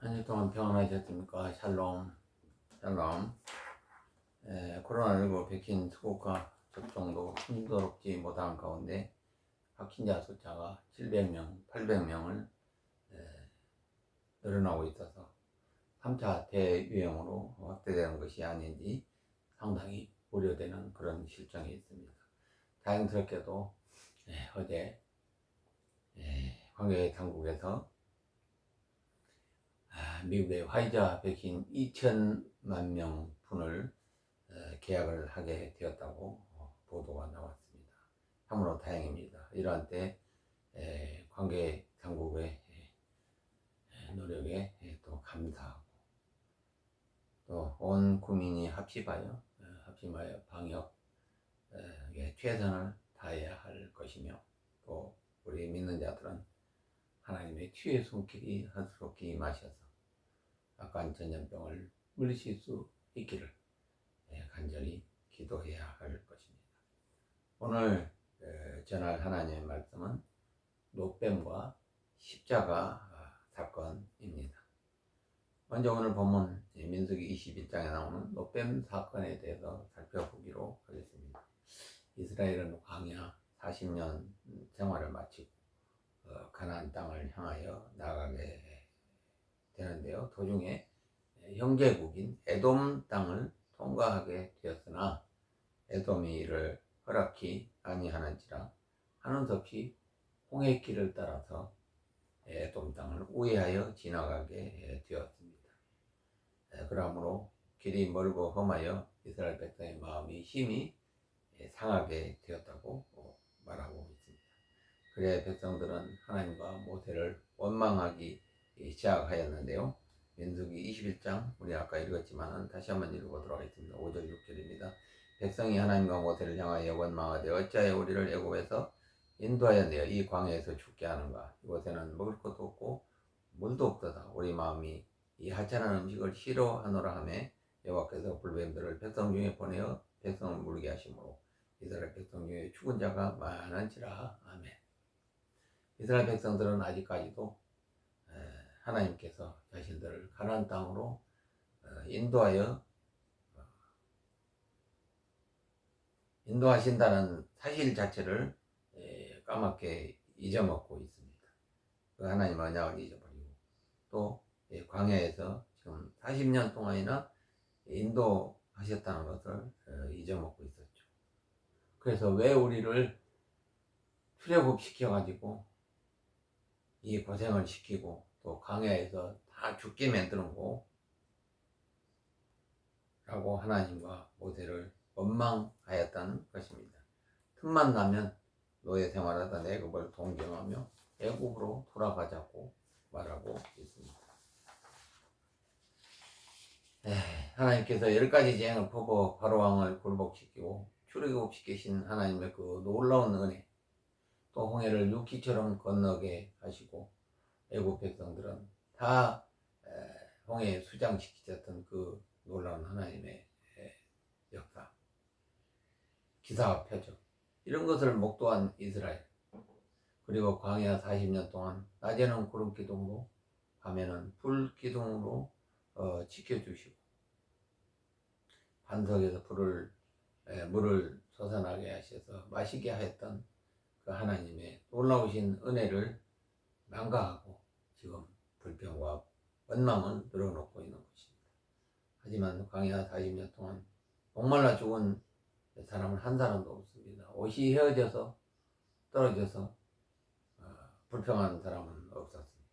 한 주 동안 평안하셨습니까? 샬롬, 샬롬. 코로나19 백신 투고가 접종도 순조롭지 못한 가운데 확진자 숫자가 700명, 800명을 늘어나고 있어서 3차 대유행으로 확대되는 것이 아닌지 상당히 우려되는 그런 실정이 있습니다. 다행스럽게도 어제 관계 당국에서 미국의 화이자 백신 2천만 명 분을 계약을 하게 되었다고 보도가 나왔습니다. 참으로 다행입니다. 이러한 때 관계 당국의 노력에 또 감사하고 또 온 국민이 합심하여 방역에 최선을 다해야 할 것이며 또 우리 믿는 자들은 하나님의 치유의 손길이 한스럽게 임하셔서 악한 전염병을 물리칠 수 있기를 간절히 기도해야 할 것입니다. 오늘 전할 하나님의 말씀은 노뱀과 십자가 사건입니다. 먼저 오늘 본문 민수기 21장에 나오는 노뱀 사건에 대해서 살펴보기로 하겠습니다. 이스라엘은 광야 40년 생활을 마치고 가나안 땅을 향하여 나가게 되는데요. 도중에 형제국인 에돔 땅을 통과하게 되었으나 에돔이 이를 허락히 아니하는지라 하는 수 없이 홍해길을 따라서 에돔 땅을 우회하여 지나가게 되었습니다. 그러므로 길이 멀고 험하여 이스라엘 백성의 마음이 심히 상하게 되었다고 말하고 있습니다. 그래 백성들은 하나님과 모세를 원망하기 시작하였는데요. 민수기 21장 우리 아까 읽었지만 다시 한번 읽어보도록 하겠습니다. 5절 6절입니다. 백성이 하나님과 모세를 향하여 원망하되 어찌하여 우리를 애굽에서 인도하였네요. 이 광야에서 죽게 하는가. 이곳에는 먹을 것도 없고 물도 없도다. 우리 마음이 이 하찮은 음식을 싫어하노라 하매 여호와께서 불뱀들을 백성 중에 보내어 백성을 물게 하시므로 이스라엘 백성 중에 죽은 자가 많은지라. 아멘. 이스라엘 백성들은 아직까지도 하나님께서 자신들을 가나안 땅으로 인도하신다는 사실 자체를 까맣게 잊어먹고 있습니다. 그 하나님 언약을 잊어버리고 또 광야에서 지금 40년 동안이나 인도하셨다는 것을 잊어먹고 있었죠. 그래서 왜 우리를 출애굽시켜가지고 이 고생을 시키고 또 광야에서 다 죽게 만드는고 라고 하나님과 모세를 원망하였다는 것입니다. 틈만 나면 노예 생활하던 애굽을 동경하며 애굽으로 돌아가자고 말하고 있습니다. 하나님께서 10가지 재앙을 퍼부어 바로왕을 굴복시키고 출애굽시키신 하나님의 그 놀라운 은혜, 또 홍해를 육지처럼 건너게 하시고 애굽 백성들은 다 홍해에 수장시키셨던 그 놀라운 하나님의 역사, 기사와 표적, 이런 것을 목도한 이스라엘, 그리고 광야 40년 동안 낮에는 구름 기둥으로 밤에는 불 기둥으로 지켜주시고 반석에서 물을 솟아나게 하셔서 마시게 하였던 그 하나님의 놀라우신 은혜를 망각하고 지금 불평과 원망을 늘어놓고 있는 것입니다. 하지만 광야 40년 동안 목말라 죽은 사람은 한 사람도 없습니다. 옷이 헤어져서 떨어져서 불평하는 사람은 없었습니다.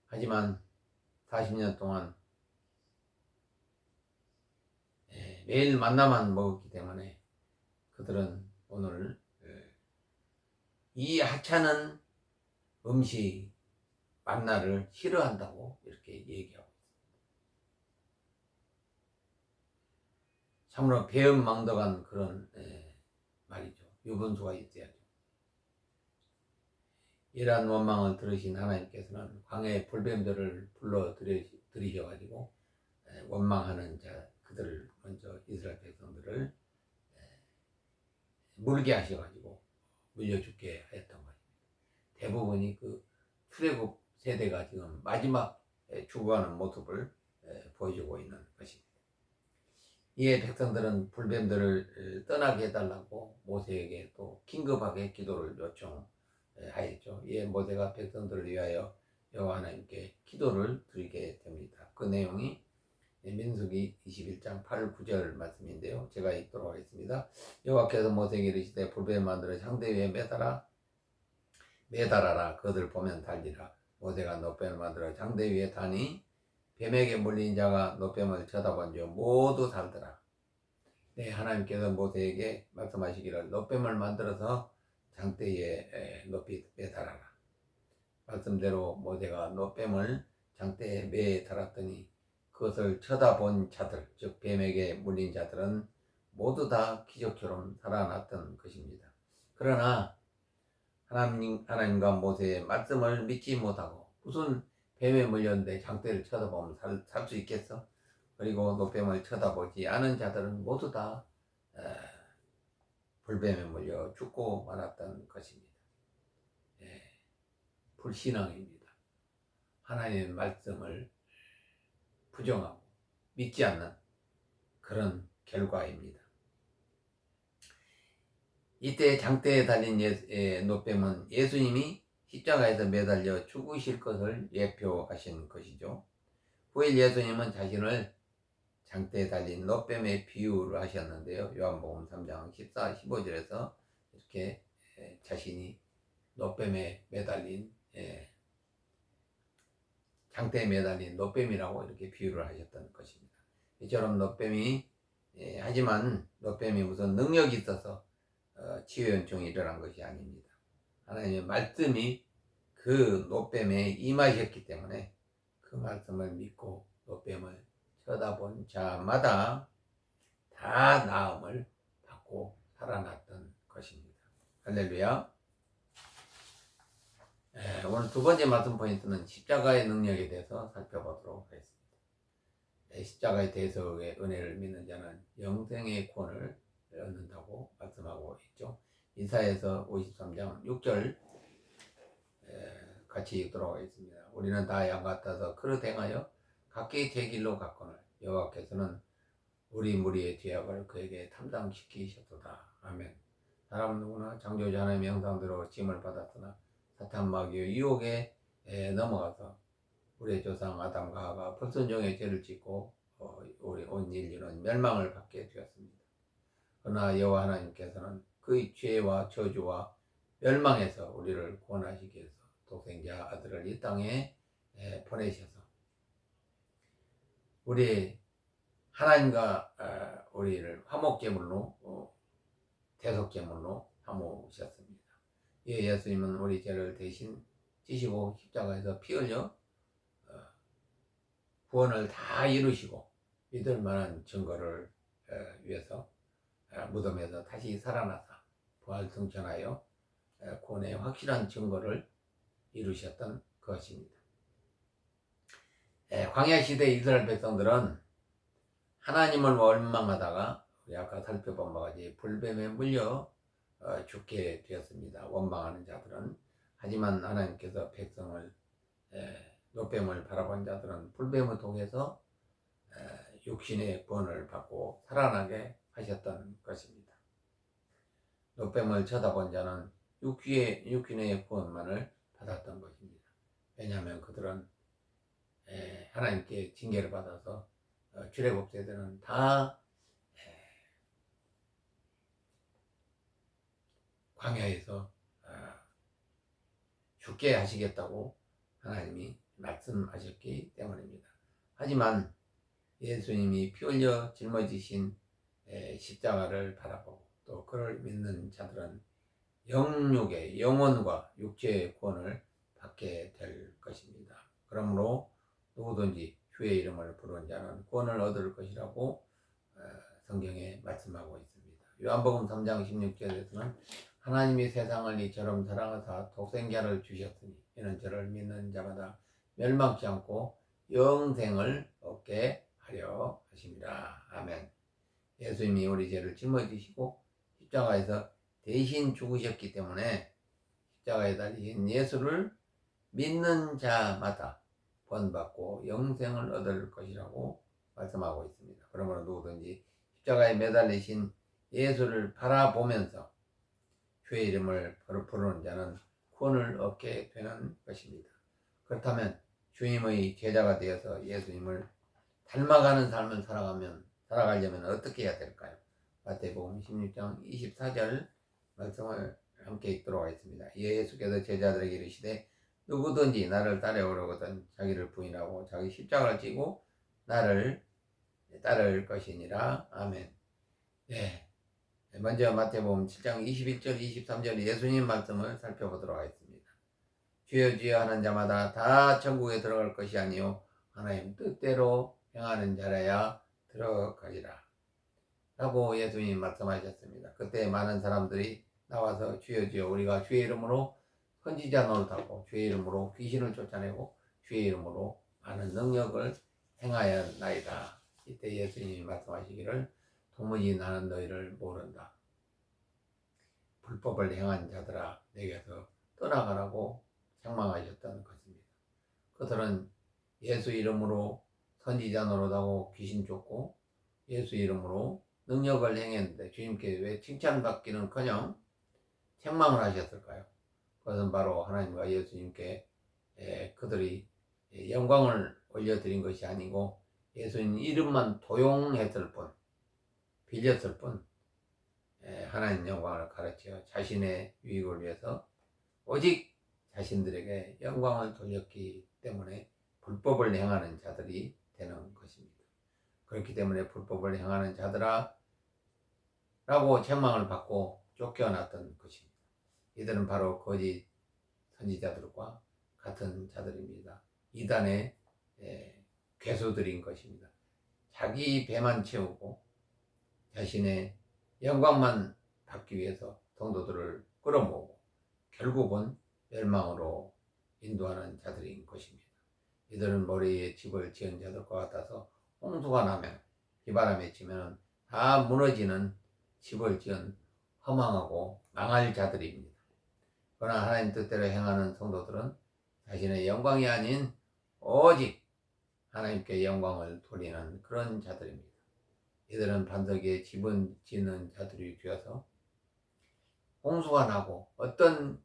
하지만 40년 동안 매일 만나만 먹었기 때문에 그들은 오늘 이 하찮은 음식 만나를 싫어한다고 이렇게 얘기하고 있습니다. 참으로 배은망덕한 그런 말이죠. 유분수가 있어야죠. 이러한 원망을 들으신 하나님께서는 광야의 불뱀들을 불러 들이셔가지고 원망하는 자 그들을 먼저 이스라엘 백성들을 물게 하셔가지고 물려 죽게 하였던 것입니다. 대부분이 그 출애굽 세대가 지금 마지막 죽어가는 모습을 보여주고 있는 것입니다. 이에 백성들은 불뱀들을 떠나게 해달라고 모세에게 또 긴급하게 기도를 요청하였죠. 이에 모세가 백성들을 위하여 여호와 하나님께 기도를 드리게 됩니다. 그 내용이 민수기 21장 8, 9절 말씀인데요. 제가 읽도록 하겠습니다. 여호와께서 모세에게 이르시되 불뱀 만들어 장대 위에 매달아라. 그들 보면 달리라. 모세가 노뱀을 만들어 장대 위에 다니 뱀에게 물린 자가 노뱀을 쳐다본 줄 모두 살더라. 네, 하나님께서 모세에게 말씀하시기를 노뱀을 만들어서 장대에 높이 매달아라. 말씀대로 모세가 노뱀을 장대에 매달았더니 그것을 쳐다본 자들, 즉 뱀에게 물린 자들은 모두 다 기적처럼 살아났던 것입니다. 그러나 하나님과 모세의 말씀을 믿지 못하고 무슨 뱀에 물렸는데 장대를 쳐다보면 살 수 있겠어? 그리고 노뱀을 쳐다보지 않은 자들은 모두 다 불뱀에 물려 죽고 말았던 것입니다. 불신앙입니다. 하나님의 말씀을 부정하고 믿지 않는 그런 결과입니다. 이때 장대에 달린 노뱀은 예수님이 십자가에서 매달려 죽으실 것을 예표하신 것이죠. 후일 예수님은 자신을 장대에 달린 노뱀에 비유를 하셨는데요. 요한복음 3장 14, 15절에서 이렇게 자신이 노뱀에 매달린 장대에 매달린 노뱀이라고 이렇게 비유를 하셨던 것입니다. 이처럼 노뱀이 하지만 노뱀이 무슨 능력이 있어서 치유연증이 일어난 것이 아닙니다. 하나님의 말씀이 그 노뱀에 임하셨기 때문에 그 말씀을 믿고 노뱀을 쳐다본 자마다 다 나음을 받고 살아났던 것입니다. 할렐루야. 오늘 두 번째 말씀 포인트는 십자가의 능력에 대해서 살펴보도록 하겠습니다. 십자가의 대속의 은혜를 믿는 자는 영생의 구원을 얻는다고 말씀하고 있죠. 이사야서 53장 6절 같이 읽도록 하겠습니다. 우리는 다 양 같아서 그릇 행하여 각기 제 길로 갔거늘 여호와께서는 우리 무리의 죄악을 그에게 담당시키셨도다. 아멘. 사람은 누구나 창조자 하나님의 형상대로 지음을 받았으나 사탄 마귀의 유혹에 넘어가서 우리의 조상 아담과 하와가 불순종의 죄를 짓고 우리 온 인류는 멸망을 받게 되었습니다. 그러나 여호와 하나님께서는 그의 죄와 저주와 멸망에서 우리를 구원하시기 위해서 독생자 아들을 이 땅에 보내셔서 우리 하나님과 우리를 화목제물로 대속제물로 삼으셨습니다. 예수님은 우리 죄를 대신 지시고 십자가에서 피 흘려 구원을 다 이루시고 믿을 만한 증거를 위해서 무덤에서 다시 살아나서 부활승천하여 구원의 확실한 증거를 이루셨던 것입니다. 광야 시대 이스라엘 백성들은 하나님을 원망하다가 우리 아까 살펴본 바와 같이 불뱀에 물려 죽게 되었습니다. 원망하는 자들은. 하지만 하나님께서 백성을 노뱀을 바라본 자들은 불뱀을 통해서 육신의 구원을 받고 살아나게 하셨던 것입니다. 노뱀을 쳐다본 자는 육신의 구원만을 받았던 것입니다. 왜냐하면 그들은 하나님께 징계를 받아서 출애굽 세대는 다 광야에서 죽게 하시겠다고 하나님이 말씀하셨기 때문입니다. 하지만 예수님이 피 흘려 짊어지신 십자가를 바라보고 또 그를 믿는 자들은 영혼과 육체의 구원을 받게 될 것입니다. 그러므로 누구든지 주의 이름을 부르는 자는 구원을 얻을 것이라고 성경에 말씀하고 있습니다. 요한복음 3장 16절에서는 하나님이 세상을 이처럼 사랑하사 독생자를 주셨으니 이는 저를 믿는 자마다 멸망치 않고 영생을 얻게 하려 하십니다. 아멘. 예수님이 우리 죄를 짊어지시고 십자가에서 대신 죽으셨기 때문에 십자가에 달리신 예수를 믿는 자마다 구원받고 영생을 얻을 것이라고 말씀하고 있습니다. 그러므로 누구든지 십자가에 매달리신 예수를 바라보면서 주의 이름을 부르는 자는 구원을 얻게 되는 것입니다. 그렇다면 주님의 제자가 되어서 예수님을 닮아가는 삶을 살아가려면 어떻게 해야 될까요? 마태복음 16장 24절 말씀을 함께 읽도록 하겠습니다. 예수께서 제자들에게 이르시되 누구든지 나를 따르려거든 자기를 부인하고 자기 십자가를 지고 나를 따를 것이니라. 아멘. 네. 먼저 마태복음 7장 21절 23절 예수님 말씀을 살펴보도록 하겠습니다. 주여 주여 하는 자마다 다 천국에 들어갈 것이 아니요 하나님 뜻대로 행하는 자라야 들어가리라 라고 예수님 말씀하셨습니다. 그때 많은 사람들이 나와서 주여 주여 우리가 주의 이름으로 선지자 노릇하고 주의 이름으로 귀신을 쫓아내고 주의 이름으로 많은 능력을 행하였나이다. 이때 예수님이 말씀하시기를 도무지 나는 너희를 모른다. 불법을 행한 자들아 내게서 떠나가라고 책망하셨던 것입니다. 그들은 예수 이름으로 선지자 노릇하고 귀신 쫓고 예수 이름으로 능력을 행했는데 주님께 왜 칭찬받기는커녕 책망을 하셨을까요? 그것은 바로 하나님과 예수님께 그들이 영광을 올려드린 것이 아니고 예수님 이름만 도용했을 뿐, 빌렸을 뿐 하나님 영광을 가르쳐 자신의 유익을 위해서 오직 자신들에게 영광을 돌렸기 때문에 불법을 행하는 자들이 되는 것입니다. 그렇기 때문에 불법을 행하는 자들아 라고 책망을 받고 쫓겨났던 것입니다. 이들은 바로 거짓 선지자들과 같은 자들입니다. 이단의 괴수들인 것입니다. 자기 배만 채우고 자신의 영광만 받기 위해서 성도들을 끌어모으고 결국은 멸망으로 인도하는 자들인 것입니다. 이들은 머리에 집을 지은 자들과 같아서 홍수가 나면 비바람에 치면 다 무너지는 집을 지은 허망하고 망할 자들입니다. 그러나 하나님 뜻대로 행하는 성도들은 자신의 영광이 아닌 오직 하나님께 영광을 돌리는 그런 자들입니다. 이들은 반석에 집을 짓는 자들이 되어서 홍수가 나고 어떤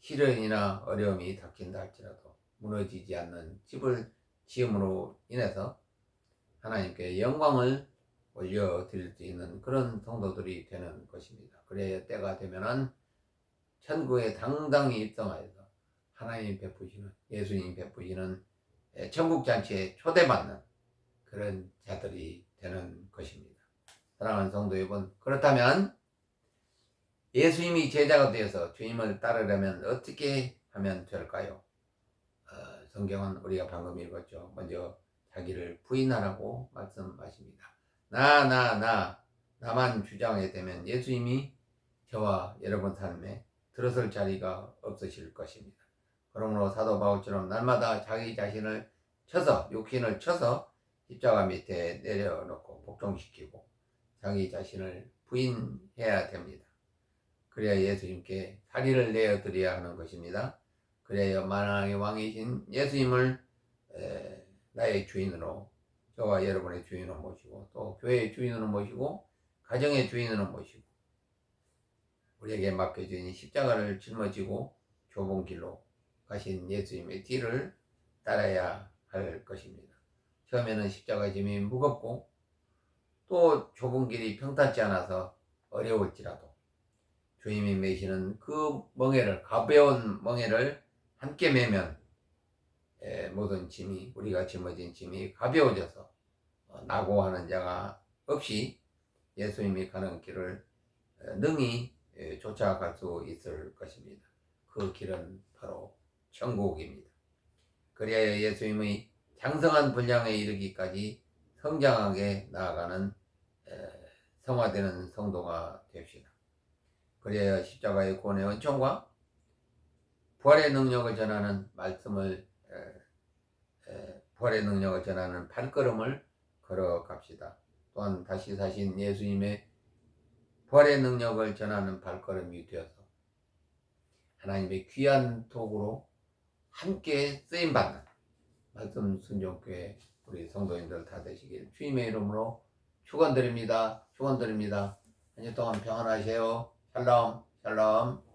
시련이나 어려움이 닥친다 할지라도 무너지지 않는 집을 지음으로 인해서 하나님께 영광을 올려드릴 수 있는 그런 성도들이 되는 것입니다. 그래야 때가 되면은 천국에 당당히 입성하여서 하나님 베푸시는 예수님 베푸시는 천국잔치에 초대받는 그런 자들이 되는 것입니다. 사랑하는 성도 여러분, 그렇다면 예수님이 제자가 되어서 주님을 따르려면 어떻게 하면 될까요? 성경은 우리가 방금 읽었죠. 먼저 자기를 부인하라고 말씀하십니다. 나만 주장하게 되면 예수님이 저와 여러분 삶에 들어설 자리가 없으실 것입니다. 그러므로 사도 바울처럼 날마다 자기 자신을 쳐서 육신을 쳐서 십자가 밑에 내려놓고 복종시키고 자기 자신을 부인해야 됩니다. 그래야 예수님께 자리를 내어드려야 하는 것입니다. 그래야 만왕의 왕이신 예수님을 나의 주인으로 저와 여러분의 주인으로 모시고 또 교회의 주인으로 모시고 가정의 주인으로 모시고 우리에게 맡겨진 십자가를 짊어지고 좁은 길로 가신 예수님의 뒤를 따라야 할 것입니다. 처음에는 십자가 짐이 무겁고 또 좁은 길이 평탄치 않아서 어려울지라도 주님이 메시는 그 멍에를 가벼운 멍에를 함께 메면 모든 짐이 우리가 짊어진 짐이 가벼워져서 낙오하는 자가 없이 예수님이 가는 길을 능히 쫓아갈 수 있을 것입니다. 그 길은 바로 천국입니다. 그래야 예수님의 장성한 분량에 이르기까지 성장하게 나아가는 성화되는 성도가 됩시다. 그래야 십자가의 구원의 은총과 부활의 능력을 전하는 말씀을 부활의 능력을 전하는 발걸음을 걸어갑시다. 또한 다시 사신 예수님의 부활의 능력을 전하는 발걸음이 되어서 하나님의 귀한 도구로 함께 쓰임받는 말씀 순종교회 우리 성도님들 다 되시길 주님의 이름으로 축원드립니다. 축원드립니다. 한 주 동안 평안하세요. 샬롬 샬롬.